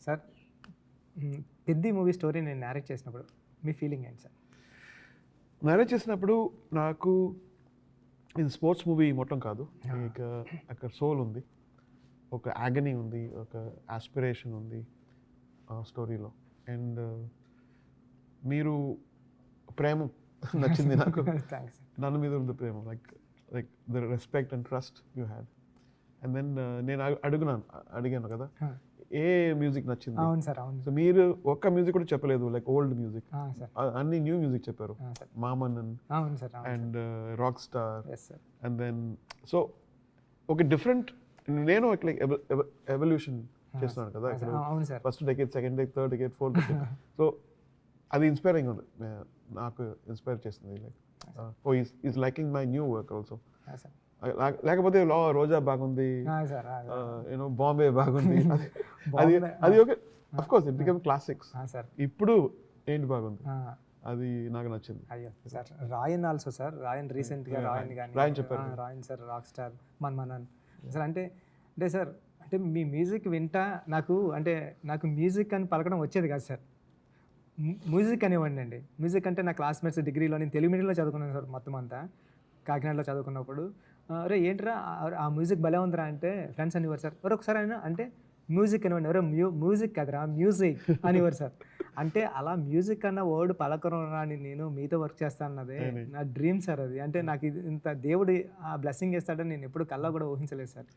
Sir Peddi movie story నేను narrate చేసినప్పుడు మీ feeling ఏంటి సార్? నేరేట్ చేసినప్పుడు నాకు ఇది స్పోర్ట్స్ మూవీ మొత్తం కాదు, ఇక అక్కడ సోల్ ఉంది, ఒక యాగనీ ఉంది, ఒక ఆస్పిరేషన్ ఉంది స్టోరీలో. అండ్ మీరు ప్రేమ నచ్చింది నాకు, థ్యాంక్స్. నన్ను మీద ఉంది ప్రేమ, like the respect and trust you had. And then నేను అడిగాను కదా ఏ మ్యూజిక్ నచ్చింది. అవును సార్, అవును. సో మీరు ఒక్క మ్యూజిక్ కూడా చెప్పలేదు, లైక్ ఓల్డ్ మ్యూజిక్, సార్ అన్ని న్యూ మ్యూజిక్ చెప్పారు. సార్. మామన్నన్ అవును sir, and rock star. Yes sir. And then so ఒక డిఫరెంట్, నేను లైక్ ఎవల్యూషన్ చేస్తున్నాను కదా, అవును sir. First decade, second decade, third decade, fourth decade. So అది ఇన్స్పైరింగ్ ఉంది, నాకు ఇన్స్పైర్ చేస్తుంది. Like oh is liking my new work also. లేకపోతే రోజా బాగుంది, యూనో బాంబే బాగుంది, అది okay, of course it become classics. ఇప్పుడు ఏంటి బాగుంది, అది నాకు నచ్చింది. అయ్యో సార్, రాయన్ ఆల్సో సార్, రాయన్ రీసెంట్గా రాయన్ కానీ రాయన్ చెప్పారు, రాయన్ సార్, రాక్ స్టార్, మన్మనన్ సార్. అంటే సార్, అంటే మీ మ్యూజిక్ వింటా నాకు మ్యూజిక్ అని పలకడం వచ్చేది కాదు సార్. మ్యూజిక్ అనేవాడిని అండి. మ్యూజిక్ అంటే నా క్లాస్మేట్స్ డిగ్రీలో, నేను తెలుగు మీడియంలో చదువుకున్నాను సార్, మొత్తం అంతా కాకినాడలో చదువుకున్నప్పుడు. అరే ఏంట్రా ఆ మ్యూజిక్ భలే ఉందిరా అంటే ఫ్రెండ్స్ అనేవారు సార్. ఒకసారి అయినా అంటే మ్యూజిక్ అనేవాడిని, ఎవరో మ్యూజిక్ కదరా మ్యూజిక్ అనేవారు సార్. అంటే అలా మ్యూజిక్ అన్న వర్డ్ పలకరం రాని నేను మీతో వర్క్ చేస్తాను అన్నదే నా డ్రీమ్ సార్. అది అంటే నాకు ఇది ఇంత దేవుడు ఆ బ్లెస్సింగ్ ఇస్తాడని నేను ఎప్పుడు కల్లా కూడా ఊహించలేదు సార్.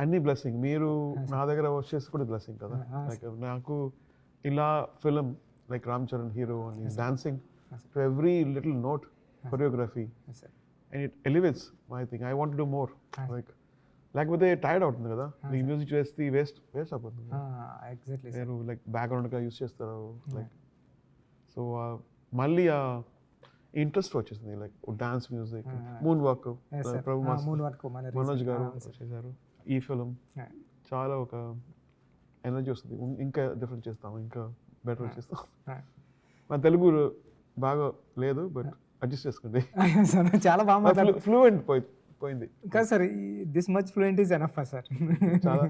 అన్ని బ్లెస్సింగ్, మీరు నా దగ్గర వర్క్ చేసి కూడా బ్లెస్సింగ్ కదా. లైక్ నాకు ఇలా film like Ram Charan hero అని dancing to every little note, choreography, and it elevates my thing. I want to do more. Like లేకపోతే టైర్డ్ అవుతుంది కదా, నీకు మ్యూజిక్ చేస్తే వేస్ట్ అయిపోతుంది. ఎగ్జాక్ట్లీ మీరు లైక్ బ్యాక్గ్రౌండ్గా యూస్ చేస్తారు. లైక్ సో మళ్ళీ ఆ ఇంట్రెస్ట్ వచ్చేసింది, like dance music, moon walk, Manoj garu చేశారు. ఈ ఫిలిం చాలా ఒక ఎనర్జీ వస్తుంది, ఇంకా డిఫరెంట్ చేస్తాం, ఇంకా బెటర్ చేస్తాం. మా తెలుగు బాగా లేదు, బట్ అడ్జస్ట్ చేసుకోండి. చాలా బాగా ఫ్లూయెంట్ పోయింది కాదు sir, this much fluent is enough sir. చాలా